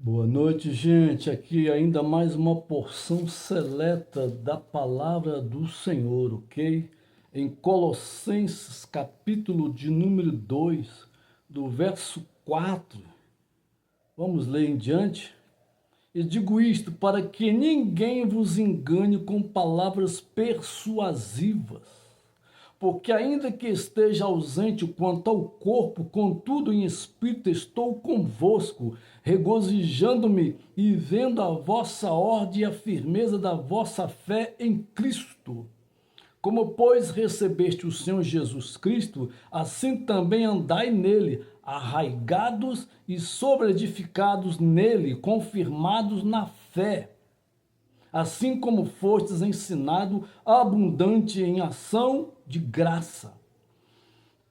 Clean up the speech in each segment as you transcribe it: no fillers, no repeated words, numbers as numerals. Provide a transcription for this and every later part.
Boa noite, gente. Aqui ainda mais uma porção seleta da palavra do Senhor, ok? Em Colossenses, capítulo de número 2, do verso 4. Vamos ler em diante. E digo isto para que ninguém vos engane com palavras persuasivas, porque ainda que esteja ausente quanto ao corpo, contudo em espírito estou convosco, regozijando-me e vendo a vossa ordem e a firmeza da vossa fé em Cristo. Como, pois, recebeste o Senhor Jesus Cristo, assim também andai nele, arraigados e sobreedificados nele, confirmados na fé, assim como fostes ensinado, abundante em ação de graça,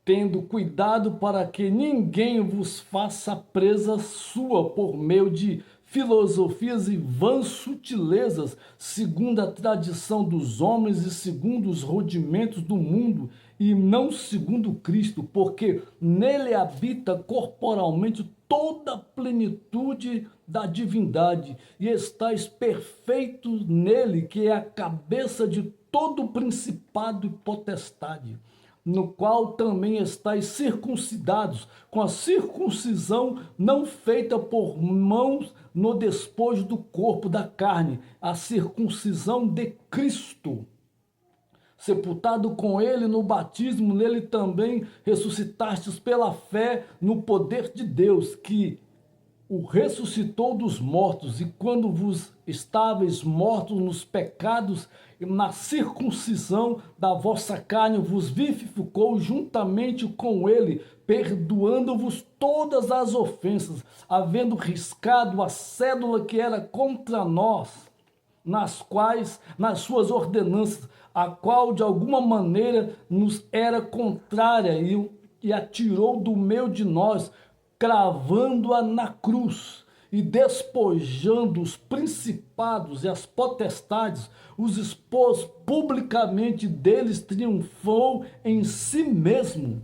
tendo cuidado para que ninguém vos faça presa sua por meio de filosofias e vãs sutilezas, segundo a tradição dos homens e segundo os rudimentos do mundo, e não segundo Cristo, porque nele habita corporalmente toda a plenitude da divindade, e estáis perfeitos nele, que é a cabeça de todo principado e potestade, no qual também estáis circuncidados, com a circuncisão não feita por mãos no despojo do corpo da carne, a circuncisão de Cristo, sepultado com ele no batismo, nele também ressuscitastes pela fé no poder de Deus, que o ressuscitou dos mortos, e quando vos estáveis mortos nos pecados e na circuncisão da vossa carne, vos vivificou juntamente com ele, perdoando-vos todas as ofensas, havendo riscado a cédula que era contra nós, nas suas ordenanças, a qual de alguma maneira nos era contrária, e a tirou do meio de nós, cravando-a na cruz, e despojando os principados e as potestades, os expôs publicamente, deles triunfou em si mesmo.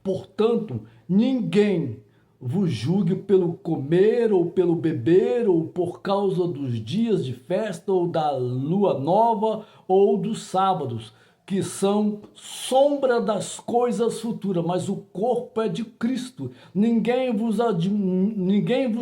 Portanto, ninguém vos julgue pelo comer ou pelo beber, ou por causa dos dias de festa, ou da lua nova, ou dos sábados, que são sombra das coisas futuras, mas o corpo é de Cristo. Ninguém vos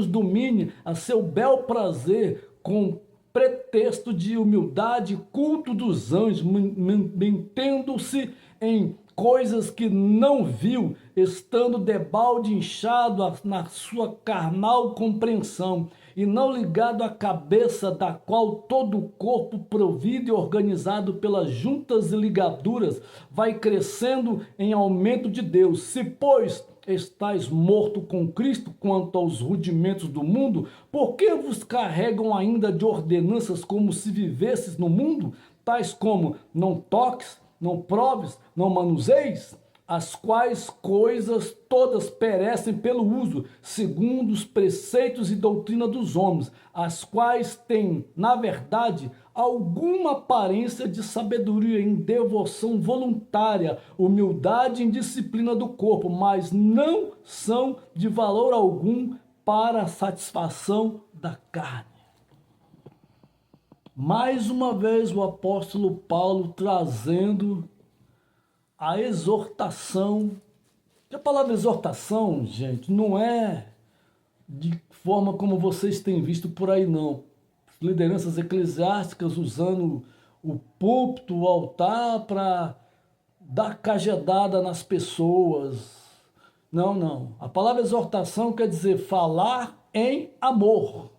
domine a seu bel prazer, com pretexto de humildade, culto dos anjos, mantendo-se em coisas que não viu, estando debalde inchado na sua carnal compreensão, e não ligado à cabeça, da qual todo o corpo, provido e organizado pelas juntas e ligaduras, vai crescendo em aumento de Deus. Se, pois, estáis morto com Cristo quanto aos rudimentos do mundo, por que vos carregam ainda de ordenanças como se vivesses no mundo, tais como não toques, não proves, não manuseis? As quais coisas todas perecem pelo uso, segundo os preceitos e doutrina dos homens, as quais têm, na verdade, alguma aparência de sabedoria em devoção voluntária, humildade em disciplina do corpo, mas não são de valor algum para a satisfação da carne. Mais uma vez o apóstolo Paulo trazendo a exortação. A palavra exortação, gente, não é de forma como vocês têm visto por aí, não. Lideranças eclesiásticas usando o púlpito, o altar para dar cajadada nas pessoas. Não, não. A palavra exortação quer dizer falar em amor.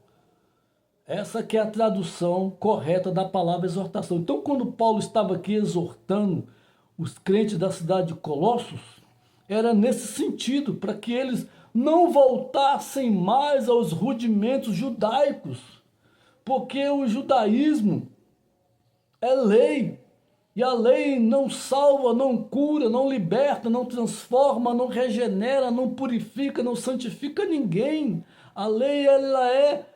Essa que é a tradução correta da palavra exortação. Então, quando Paulo estava aqui exortando os crentes da cidade de Colossos, era nesse sentido, para que eles não voltassem mais aos rudimentos judaicos, porque o judaísmo é lei, e a lei não salva, não cura, não liberta, não transforma, não regenera, não purifica, não santifica ninguém. A lei, ela é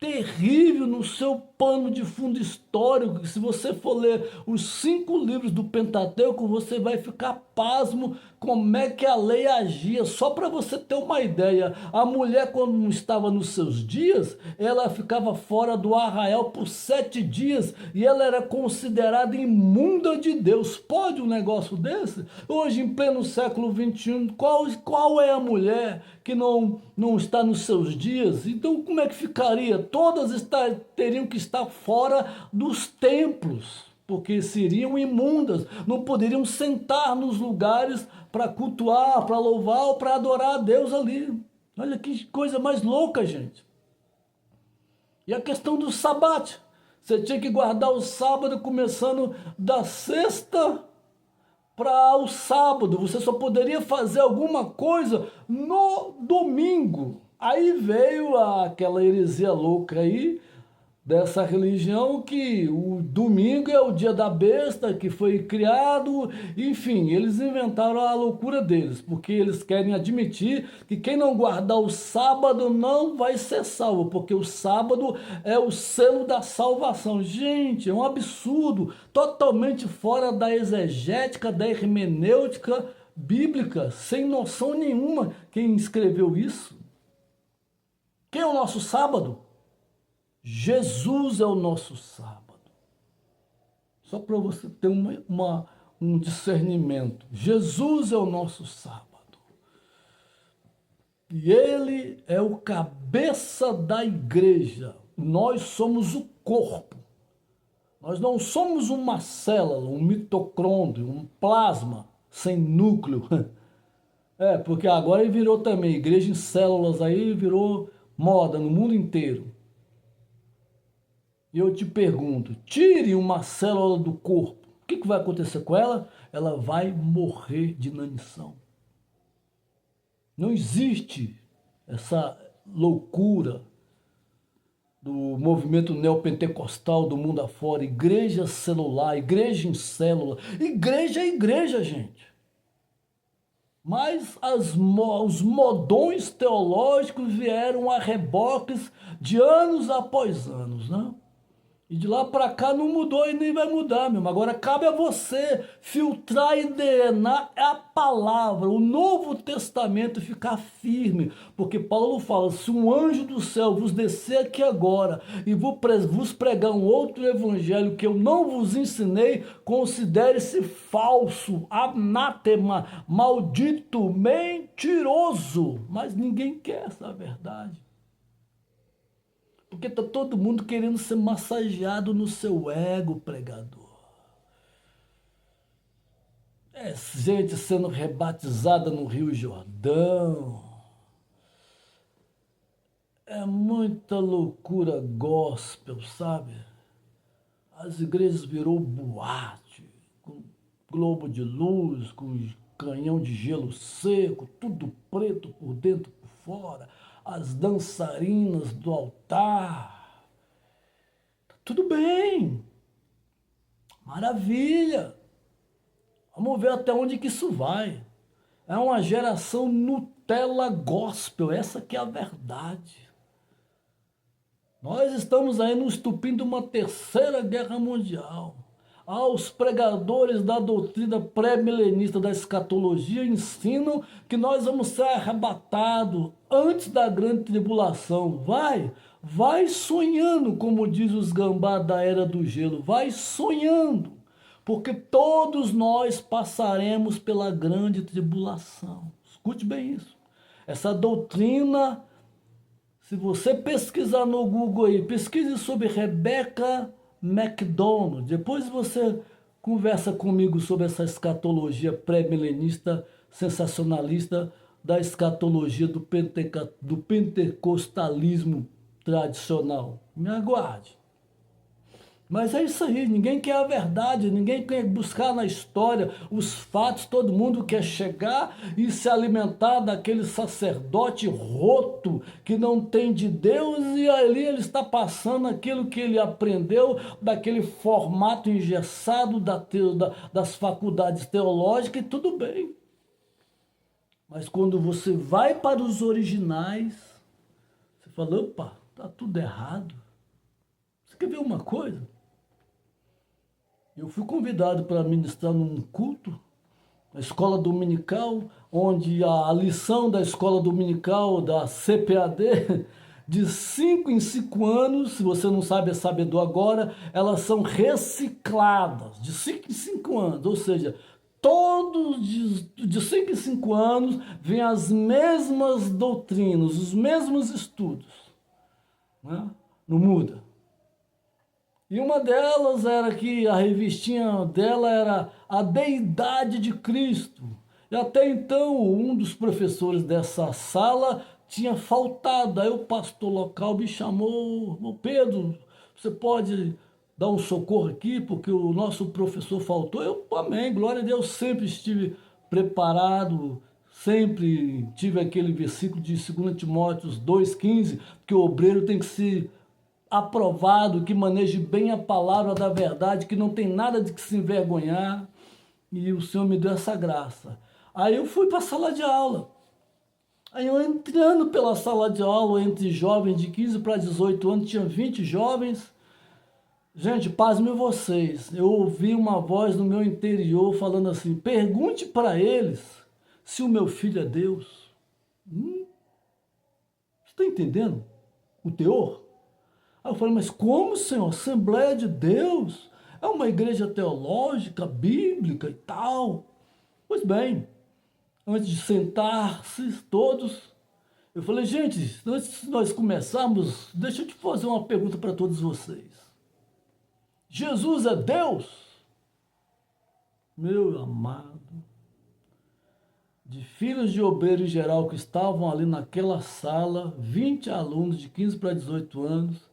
terrível no seu pano de fundo histórico, que se você for ler os 5 livros do Pentateuco, você vai ficar pasmo como é que a lei agia. Só para você ter uma ideia, a mulher, quando não estava nos seus dias, ela ficava fora do arraial por 7 dias e ela era considerada imunda de Deus. Pode um negócio desse? Hoje, em pleno século XXI, qual é a mulher que não está nos seus dias? Então, como é que ficaria? Todas teriam que estar fora dos templos, porque seriam imundas, não poderiam sentar nos lugares para cultuar, para louvar ou para adorar a Deus ali. Olha que coisa mais louca, gente. E a questão do sabate. Você tinha que guardar o sábado começando da sexta para o sábado. Você só poderia fazer alguma coisa no domingo. Aí veio aquela heresia louca aí, dessa religião, que o domingo é o dia da besta que foi criado. Enfim, eles inventaram a loucura deles, porque eles querem admitir que quem não guardar o sábado não vai ser salvo, porque o sábado é o selo da salvação. Gente, é um absurdo, totalmente fora da exegética, da hermenêutica bíblica, sem noção nenhuma. Quem escreveu isso? Quem é o nosso sábado? Jesus é o nosso sábado. Só para você ter um discernimento. Jesus é o nosso sábado. E ele é o cabeça da igreja. Nós somos o corpo. Nós não somos uma célula, um mitocôndrio, um plasma sem núcleo. Porque agora virou também igreja em células, aí virou moda no mundo inteiro. E eu te pergunto, tire uma célula do corpo, o que vai acontecer com ela? Ela vai morrer de inanição. Não existe essa loucura do movimento neopentecostal do mundo afora, igreja celular, igreja em célula. Igreja é igreja, gente. Mas os modões teológicos vieram a reboques de anos após anos, né? E de lá para cá não mudou e nem vai mudar, meu irmão. Agora cabe a você filtrar e drenar a palavra, o Novo Testamento, ficar firme. Porque Paulo fala, se um anjo do céu vos descer aqui agora e vos pregar um outro evangelho que eu não vos ensinei, considere-se falso, anátema, maldito, mentiroso. Mas ninguém quer essa verdade. Porque está todo mundo querendo ser massageado no seu ego, pregador. É gente sendo rebatizada no Rio Jordão. É muita loucura gospel, sabe? As igrejas virou boate, com globo de luz, com canhão de gelo seco, tudo preto por dentro e por fora. As dançarinas do altar. Tudo bem. Maravilha. Vamos ver até onde que isso vai. É uma geração Nutella gospel. Essa que é a verdade. Nós estamos aí no estupim de uma terceira guerra mundial. Os pregadores da doutrina pré-milenista da escatologia ensinam que nós vamos ser arrebatados antes da grande tribulação. Vai sonhando, como diz os gambá da era do gelo, vai sonhando, porque todos nós passaremos pela grande tribulação. Escute bem isso. Essa doutrina, se você pesquisar no Google aí, pesquise sobre Rebecca McDonald. Depois você conversa comigo sobre essa escatologia pré-milenista, sensacionalista, da escatologia do pentecostalismo tradicional. Me aguarde. Mas é isso aí, ninguém quer a verdade, ninguém quer buscar na história os fatos, todo mundo quer chegar e se alimentar daquele sacerdote roto que não tem de Deus, e ali ele está passando aquilo que ele aprendeu daquele formato engessado das faculdades teológicas, e tudo bem. Mas quando você vai para os originais, você fala, opa, está tudo errado. Você quer ver uma coisa? Eu fui convidado para ministrar num culto, na escola dominical, onde a lição da escola dominical, da CPAD, de 5 em 5 anos, se você não sabe, é sabedor agora, elas são recicladas, de 5 em 5 anos, ou seja, todos de 5 em 5 anos vêm as mesmas doutrinas, os mesmos estudos, né? Não muda. E uma delas era que a revistinha dela era A Deidade de Cristo. E até então, um dos professores dessa sala tinha faltado. Aí o pastor local me chamou: "Ô Pedro, você pode dar um socorro aqui, porque o nosso professor faltou?" Eu, amém, glória a Deus, sempre estive preparado, sempre tive aquele versículo de 2 Timóteo 2,15, que o obreiro tem que ser aprovado, que maneje bem a palavra da verdade, que não tem nada de que se envergonhar, e o Senhor me deu essa graça. Aí eu fui para a sala de aula. Aí eu entrando pela sala de aula entre jovens de 15 para 18 anos, tinha 20 jovens. Gente, pasmem vocês, eu ouvi uma voz no meu interior falando assim: pergunte para eles se o meu filho é Deus. Você está entendendo o teor? Aí eu falei: mas como, Senhor? Assembleia de Deus é uma igreja teológica, bíblica e tal. Pois bem, antes de sentar-se todos, eu falei: gente, antes de nós começarmos, deixa eu te fazer uma pergunta para todos vocês. Jesus é Deus? Meu amado, de filhos de obreiro em geral que estavam ali naquela sala, 20 alunos de 15 para 18 anos,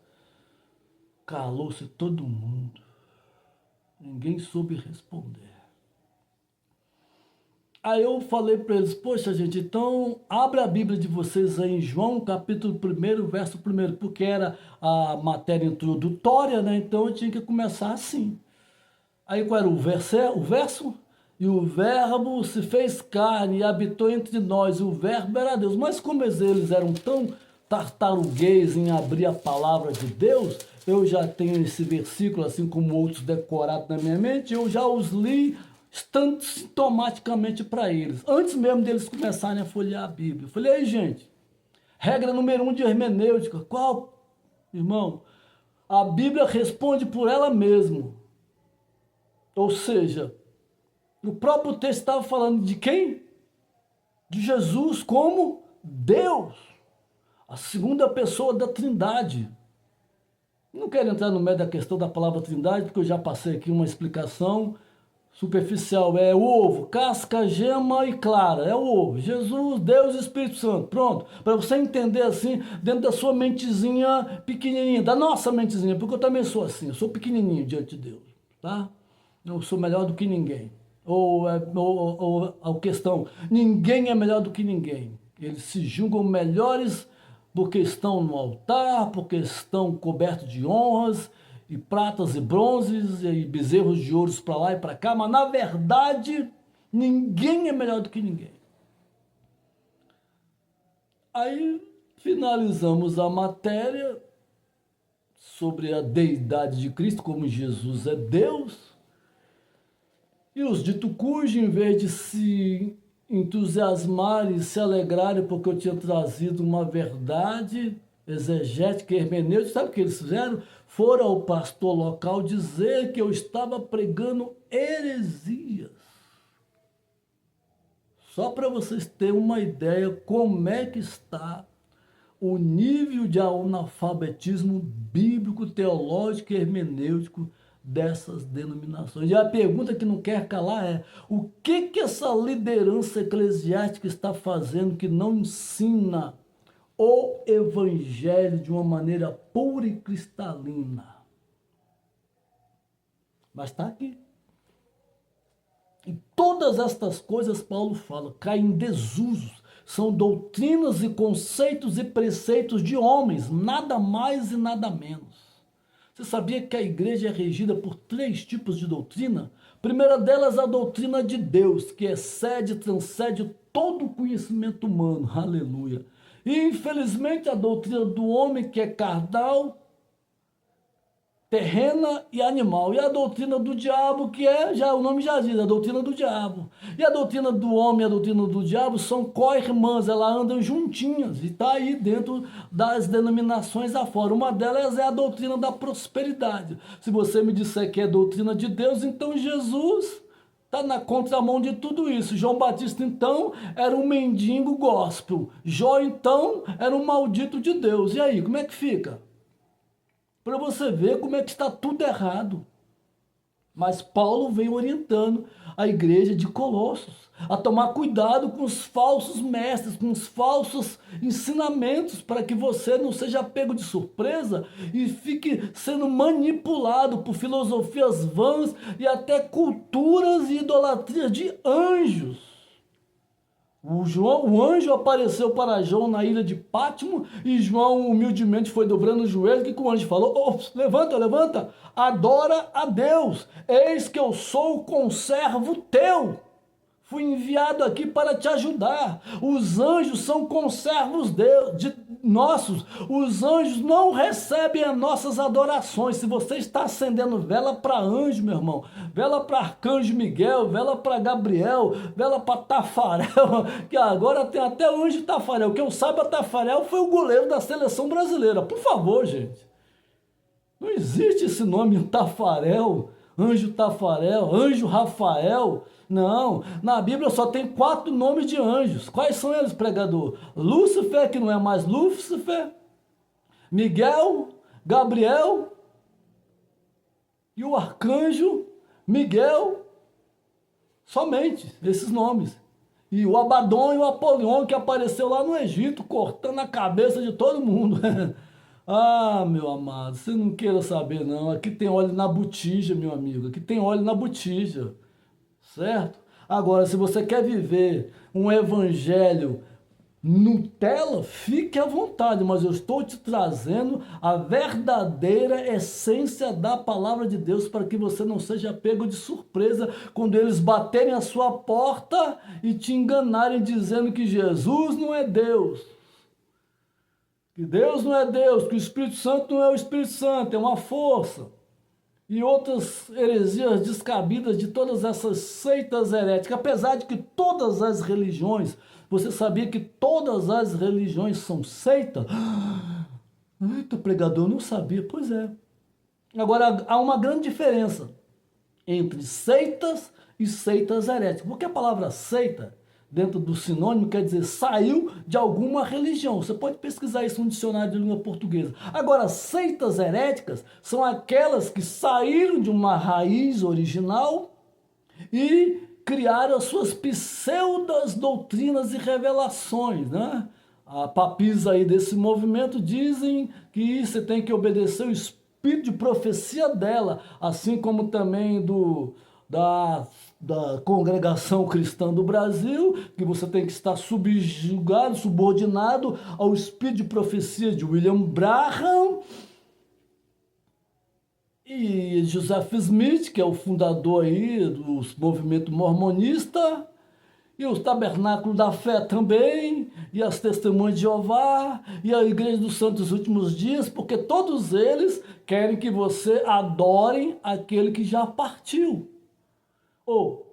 calou-se todo mundo. Ninguém soube responder. Aí eu falei para eles: poxa, gente, então abre a Bíblia de vocês aí em João, capítulo 1, verso 1, porque era a matéria introdutória, né? Então eu tinha que começar assim. Aí qual era o verso? E o verbo se fez carne e habitou entre nós, e o verbo era Deus. Mas como eles eram tão tartaruguês em abrir a palavra de Deus, eu já tenho esse versículo, assim como outros decorados na minha mente, eu já os li sintomaticamente para eles, antes mesmo deles começarem a folhear a Bíblia. Eu falei: aí, gente, regra número 1 de hermenêutica, qual, irmão? A Bíblia responde por ela mesma. Ou seja, o próprio texto estava falando de quem? De Jesus como Deus, a segunda pessoa da Trindade. Não quero entrar no meio da questão da palavra Trindade, porque eu já passei aqui uma explicação superficial. É o ovo, casca, gema e clara. É o ovo. Jesus, Deus e Espírito Santo. Pronto. Para você entender assim, dentro da sua mentezinha pequenininha, da nossa mentezinha, porque eu também sou assim, eu sou pequenininho diante de Deus, tá? Eu sou melhor do que ninguém. Ou a questão, ninguém é melhor do que ninguém. Eles se julgam melhores porque estão no altar, porque estão cobertos de honras, e pratas e bronzes, e bezerros de ouros para lá e para cá, mas na verdade, ninguém é melhor do que ninguém. Aí finalizamos a matéria sobre a deidade de Cristo, como Jesus é Deus. E os dito cujo, em vez de se entusiasmarem e se alegrarem porque eu tinha trazido uma verdade exegética e hermenêutica, sabe o que eles fizeram? Foram ao pastor local dizer que eu estava pregando heresias. Só para vocês terem uma ideia como é que está o nível de analfabetismo bíblico, teológico e hermenêutico dessas denominações. E a pergunta que não quer calar é: o que essa liderança eclesiástica está fazendo que não ensina o evangelho de uma maneira pura e cristalina? Mas está aqui. E todas estas coisas, Paulo fala, caem em desusos. São doutrinas e conceitos e preceitos de homens, nada mais e nada menos. Você sabia que a igreja é regida por 3 tipos de doutrina? A primeira delas, a doutrina de Deus, que excede e transcende todo o conhecimento humano. Aleluia. E, infelizmente, a doutrina do homem, que é carnal, terrena e animal. E a doutrina do diabo, que já o nome já diz, a doutrina do diabo. E a doutrina do homem e a doutrina do diabo são co-irmãs, elas andam juntinhas e está aí dentro das denominações afora. Uma delas é a doutrina da prosperidade. Se você me disser que é doutrina de Deus, então Jesus está na contramão de tudo isso. João Batista, então, era um mendigo gospel. Jó, então, era um maldito de Deus. E aí, como é que fica? Para você ver como é que está tudo errado. Mas Paulo vem orientando a igreja de Colossos a tomar cuidado com os falsos mestres, com os falsos ensinamentos, para que você não seja pego de surpresa e fique sendo manipulado por filosofias vãs e até culturas e idolatrias de anjos. O anjo apareceu para João na ilha de Pátimo e João humildemente foi dobrando os joelhos. O que o anjo falou? Oh, levanta, levanta, adora a Deus. Eis que eu sou o conservo teu. Fui enviado aqui para te ajudar. Os anjos são conservos nossos. Os anjos não recebem as nossas adorações. Se você está acendendo vela para anjo, meu irmão, vela para arcanjo Miguel, vela para Gabriel, vela para Tafarel, que agora tem até anjo Tafarel. Que eu saiba, Tafarel foi o goleiro da seleção brasileira. Por favor, gente. Não existe esse nome Tafarel, anjo Tafarel, anjo Rafael. Não, na Bíblia só tem 4 nomes de anjos. Quais são eles, pregador? Lúcifer, que não é mais Lúcifer, Miguel, Gabriel e o arcanjo Miguel. Somente esses nomes. E o Abaddon e o Apolion, que apareceu lá no Egito, cortando a cabeça de todo mundo. Ah, meu amado, você não queira saber não. Aqui tem óleo na botija, meu amigo. Aqui tem óleo na botija. Certo? Agora, se você quer viver um evangelho Nutella, fique à vontade, mas eu estou te trazendo a verdadeira essência da palavra de Deus para que você não seja pego de surpresa quando eles baterem a sua porta e te enganarem dizendo que Jesus não é Deus. Que Deus não é Deus, que o Espírito Santo não é o Espírito Santo, é uma força. E outras heresias descabidas de todas essas seitas heréticas, apesar de que todas as religiões, você sabia que todas as religiões são seitas? Eita, pregador, não sabia. Pois é. Agora, há uma grande diferença entre seitas e seitas heréticas. Porque a palavra seita, dentro do sinônimo, quer dizer saiu de alguma religião. Você pode pesquisar isso no dicionário de língua portuguesa. Agora, seitas heréticas são aquelas que saíram de uma raiz original e criaram as suas pseudas doutrinas e revelações, né? A papis aí desse movimento dizem que você tem que obedecer o espírito de profecia dela, assim como também da congregação cristã do Brasil, que você tem que estar subjugado, subordinado ao espírito de profecia de William Branham e Joseph Smith, que é o fundador aí do movimento mormonista, e os tabernáculos da fé também, e as testemunhas de Jeová, e a Igreja dos Santos Últimos Dias, porque todos eles querem que você adore aquele que já partiu. Ou,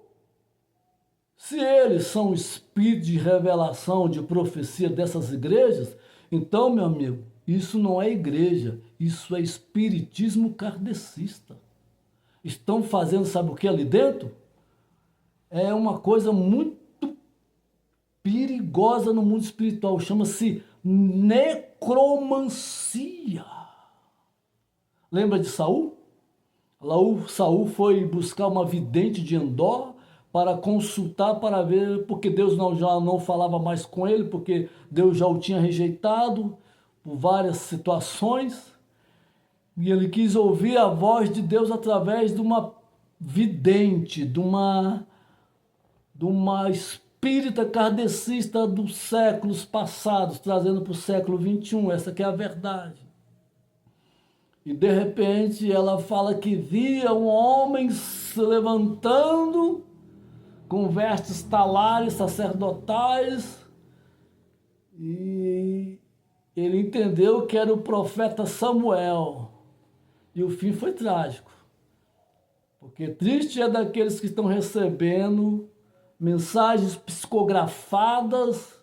se eles são o espírito de revelação, de profecia dessas igrejas, então, meu amigo, isso não é igreja, isso é espiritismo kardecista. Estão fazendo, sabe o que ali dentro? É uma coisa muito perigosa no mundo espiritual, chama-se necromancia. Lembra de Saul? Saul foi buscar uma vidente de Endor para consultar, para ver, porque Deus já não falava mais com ele, porque Deus já o tinha rejeitado por várias situações, e ele quis ouvir a voz de Deus através de uma vidente, de uma espírita kardecista dos séculos passados, trazendo para o século XXI, essa que é a verdade. E de repente ela fala que via um homem se levantando com vestes talares sacerdotais e ele entendeu que era o profeta Samuel. E o fim foi trágico. Porque triste é daqueles que estão recebendo mensagens psicografadas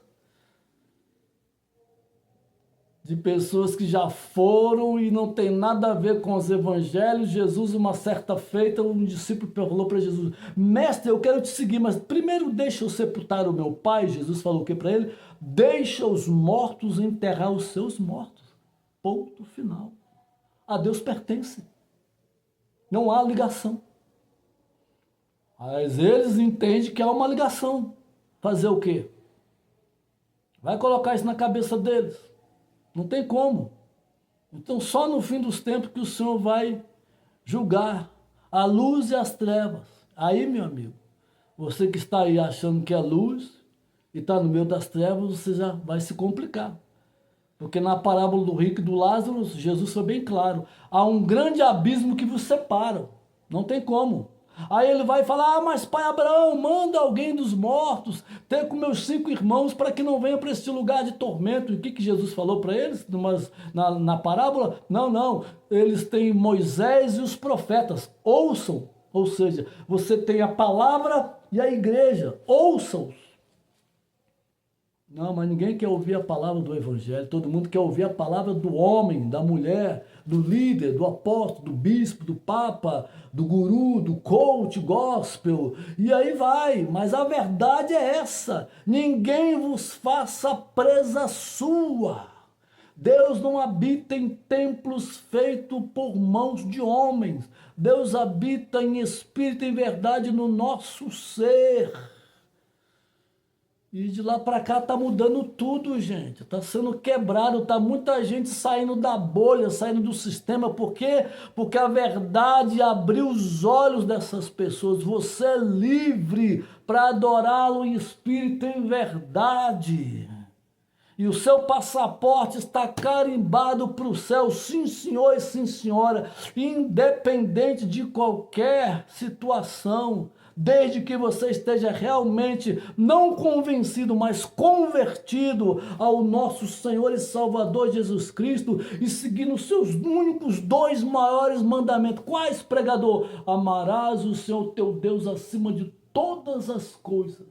de pessoas que já foram e não tem nada a ver com os evangelhos. Jesus, uma certa feita, um discípulo falou para Jesus: mestre, eu quero te seguir, mas primeiro deixa eu sepultar o meu pai. Jesus falou o que para ele? Deixa os mortos enterrar os seus mortos. Ponto final. A Deus pertence. Não há ligação. Mas eles entendem que há uma ligação. Fazer o quê? Vai colocar isso na cabeça deles. Não tem como. Então só no fim dos tempos que o Senhor vai julgar a luz e as trevas. Aí, meu amigo, você que está aí achando que é luz e está no meio das trevas, você já vai se complicar. Porque na parábola do rico e do Lázaro, Jesus foi bem claro. Há um grande abismo que vos separa. Não tem como. Aí ele vai falar: ah, mas pai Abraão, manda alguém dos mortos ter com meus 5 irmãos para que não venham para este lugar de tormento. E o que Jesus falou para eles na parábola? Não, eles têm Moisés e os profetas, ouçam. Ou seja, você tem a palavra e a igreja, ouçam-os. Não, mas ninguém quer ouvir a palavra do evangelho. Todo mundo quer ouvir a palavra do homem, da mulher, do líder, do apóstolo, do bispo, do papa, do guru, do coach, gospel. E aí vai. Mas a verdade é essa: ninguém vos faça presa sua. Deus não habita em templos feitos por mãos de homens. Deus habita em espírito e em verdade no nosso ser. E de lá para cá tá mudando tudo, gente. Tá sendo quebrado, tá muita gente saindo da bolha, saindo do sistema. Por quê? Porque a verdade abriu os olhos dessas pessoas. Você é livre para adorá-lo em espírito e em verdade. E o seu passaporte está carimbado para o céu, sim senhor e sim senhora, independente de qualquer situação. Desde que você esteja realmente não convencido, mas convertido ao nosso Senhor e Salvador Jesus Cristo e seguindo os seus únicos 2 maiores mandamentos. Quais, pregador? Amarás o Senhor teu Deus acima de todas as coisas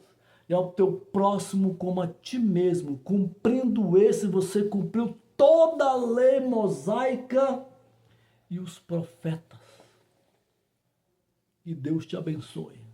e ao teu próximo como a ti mesmo. Cumprindo esse, você cumpriu toda a lei mosaica e os profetas. E Deus te abençoe.